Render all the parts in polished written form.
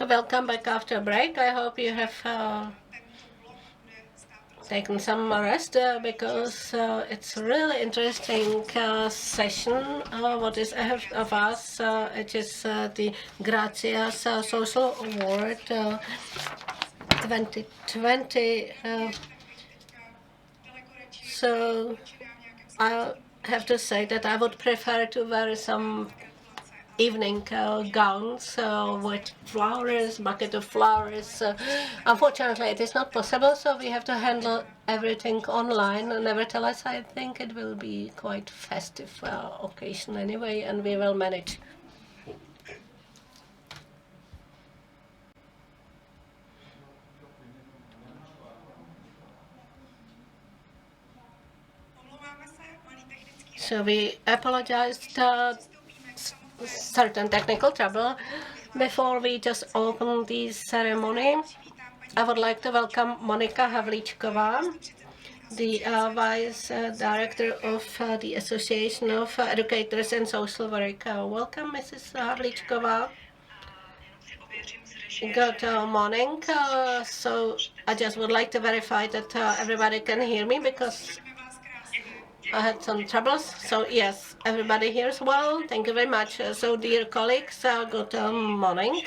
So welcome back after a break. I hope you have taken some rest because it's a really interesting session. What is ahead of us? It is the Gracias Social Award 2020. So I have to say that I would prefer to wear some evening gowns with flowers, bucket of flowers. Unfortunately, it is not possible, so we have to handle everything online. Nevertheless, I think it will be quite festive occasion anyway, and we will manage. So we apologized certain technical trouble. Before we just open the ceremony, I would like to welcome Monika Havlíčková, the Vice Director of the Association of Educators in Social Work. Welcome, Mrs. Havlíčková. Good morning. So I just would like to verify that everybody can hear me because I had some troubles. So yes, everybody hears well. Thank you very much. So dear colleagues, good morning.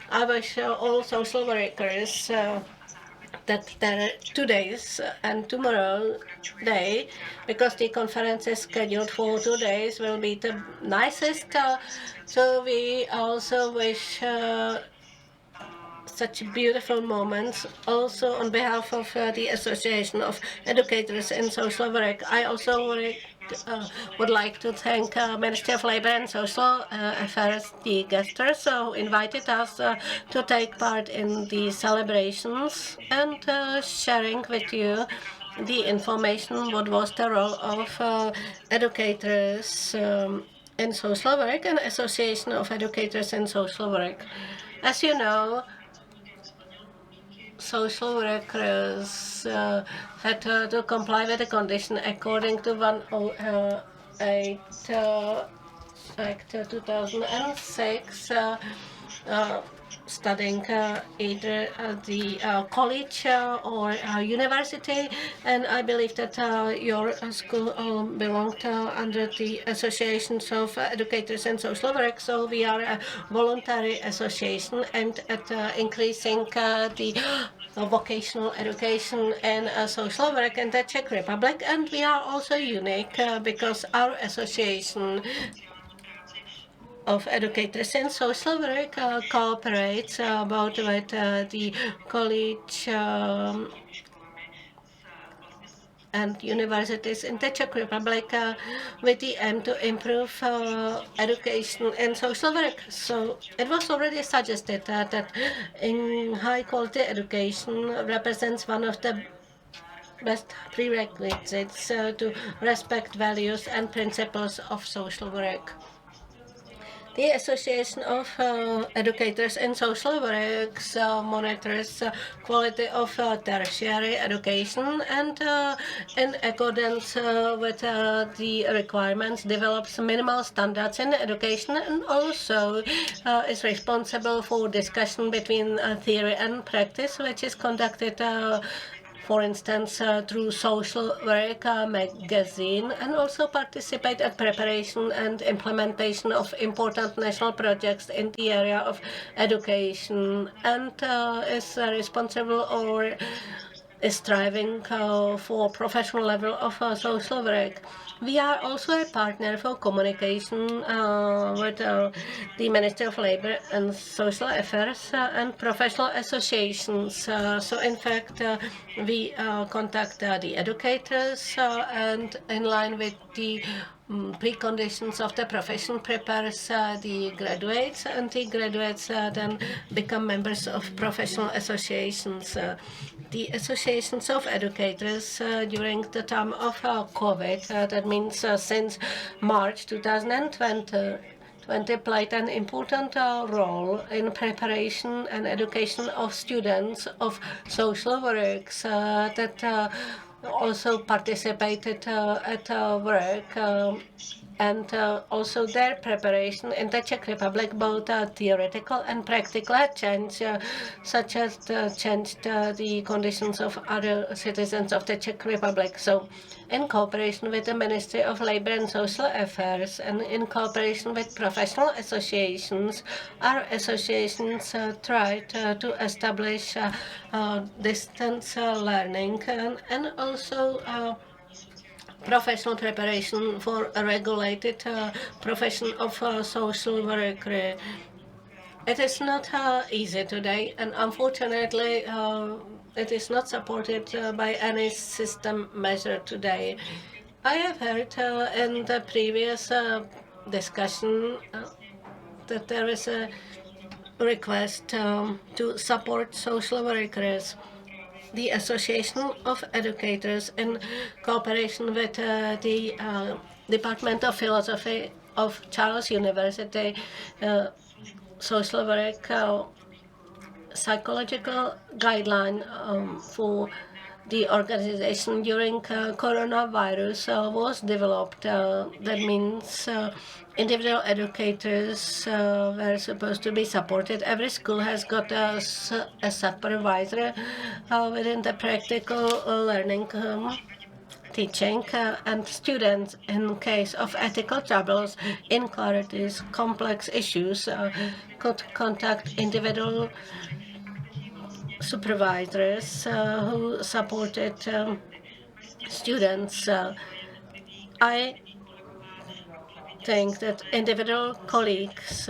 I wish all social workers that there are 2 days and tomorrow day, because the conference is scheduled for 2 days, will be the nicest. So we also wish such beautiful moments. Also, on behalf of the Association of Educators in Social Work, I also would like to thank Ministry of Labor and Social Affairs, the guesters, who invited us to take part in the celebrations and sharing with you the information what was the role of educators in social work and Association of Educators in Social Work. As you know, social workers had to comply with the condition according to 108 Act 2006, studying either at the college or university, and I believe that your school belonged under the Associations of Educators in Social Work, so we are a voluntary association and at increasing the vocational education and social work in the Czech Republic, and we are also unique because our association of Educators in Social Work cooperates both with the college and universities in the Czech Republic with the aim to improve education and social work. So it was already suggested that in high quality education represents one of the best prerequisites to respect values and principles of social work. The Association of Educators in Social Work monitors quality of tertiary education and in accordance with the requirements develops minimal standards in education and also is responsible for discussion between theory and practice, which is conducted for instance, through Social Work magazine, and also participate at preparation and implementation of important national projects in the area of education, and is responsible or is striving for professional level of social work. We are also a partner for communication with the Ministry of Labor and Social Affairs and professional associations. So in fact, we contact the educators and in line with the preconditions of the profession prepares the graduates, and the graduates then become members of professional associations. The associations of educators during the time of COVID, that means since March 2020, played an important role in preparation and education of students of social works that also participated at work and also their preparation in the Czech Republic, both theoretical and practical, had changed, such as changed the conditions of other citizens of the Czech Republic. So, in cooperation with the Ministry of Labor and Social Affairs and in cooperation with professional associations, our associations tried to establish distance learning and also professional preparation for a regulated profession of social worker. It is not easy today, and unfortunately, it is not supported by any system measure today. I have heard in the previous discussion that there is a request to support social workers. The Association of Educators, in cooperation with the Department of Philosophy of Charles University, social work psychological guideline for the organization during coronavirus was developed. That means individual educators were supposed to be supported. Every school has got a supervisor within the practical learning teaching, and students, in case of ethical troubles, inequalities, complex issues, could contact individual supervisors who supported students. I think that individual colleagues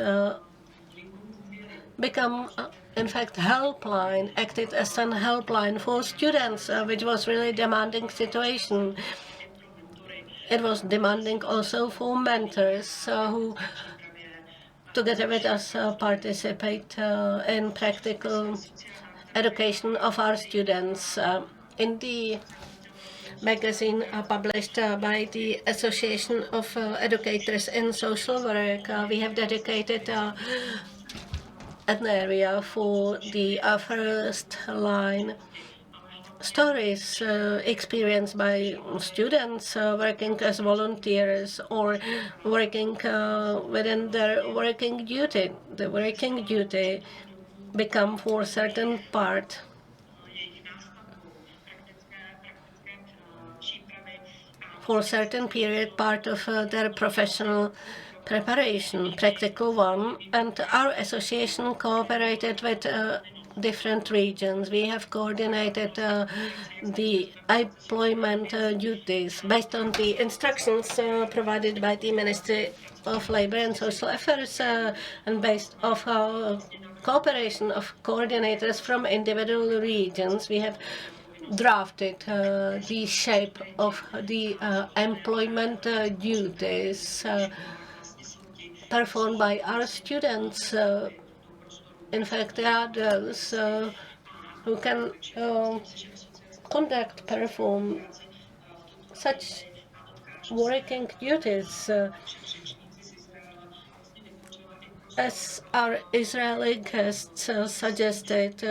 become, in fact, helpline, acted as an helpline for students, which was really demanding situation. It was demanding also for mentors who, together with us, participate in practical education of our students. In the magazine published by the Association of Educators in Social Work, we have dedicated an area for the first line stories experienced by students working as volunteers or working within their working duty. The working duty become for certain part for certain period part of their professional preparation, practical one, and our association cooperated with different regions. We have coordinated the employment duties based on the instructions provided by the Ministry of Labor and Social Affairs and based off cooperation of coordinators from individual regions. We have drafted the shape of the employment duties performed by our students. In fact, there are those who can perform such working duties as our Israeli guests suggested.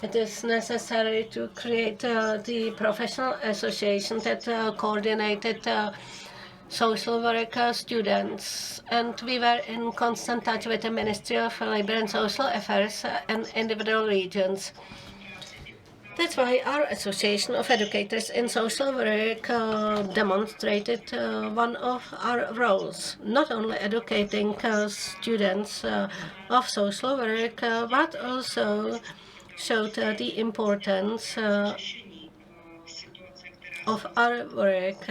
It is necessary to create the professional association that coordinated social work students, and we were in constant touch with the Ministry of Labor and Social Affairs and individual regions. That's why our Association of Educators in Social Work demonstrated one of our roles, not only educating students of social work, but also showed the importance of our work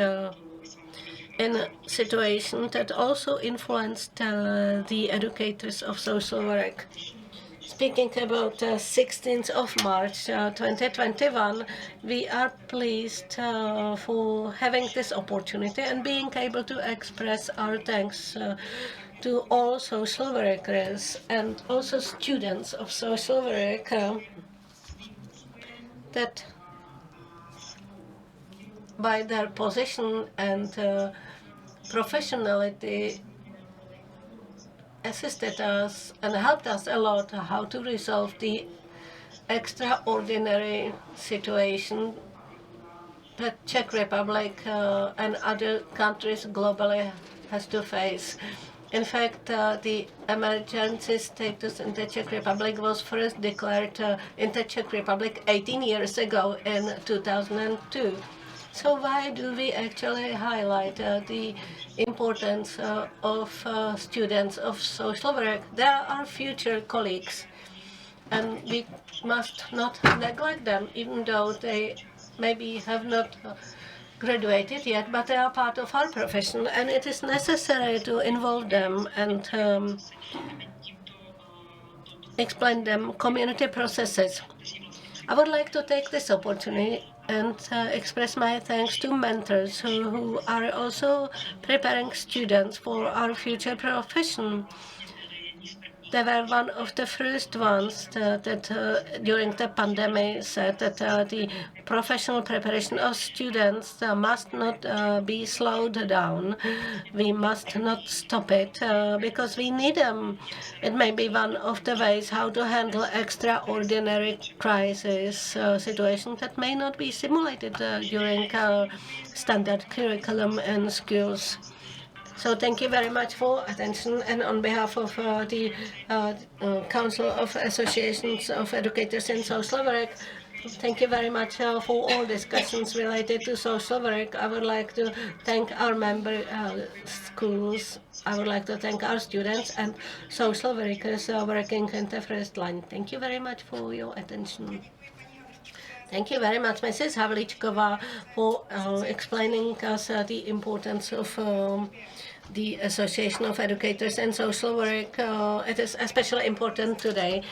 in a situation that also influenced the educators of social work. Speaking about 16th of March 2021, we are pleased for having this opportunity and being able to express our thanks to all social workers and also students of social work that by their position and professionality assisted us and helped us a lot how to resolve the extraordinary situation that Czech Republic and other countries globally has to face. In fact, the emergency status in the Czech Republic was first declared in the Czech Republic 18 years ago in 2002. So why do we actually highlight the importance of students of social work? They are our future colleagues, and we must not neglect them, even though they maybe have not graduated yet, but they are part of our profession, and it is necessary to involve them and explain them community processes. I would like to take this opportunity and express my thanks to mentors who are also preparing students for our future profession. They were one of the first ones that during the pandemic said that the professional preparation of students must not be slowed down. We must not stop it because we need them. It may be one of the ways how to handle extraordinary crisis situations that may not be simulated during standard curriculum in schools. So thank you very much for attention, and on behalf of the Council of Associations of Educators in Social Work, thank you very much for all discussions related to social work. I would like to thank our member schools. I would like to thank our students and social workers working in the first line. Thank you very much for your attention. Thank you very much, Mrs. Havlíčková, for explaining us the importance of the Association of Educators in Social Work. It is especially important today.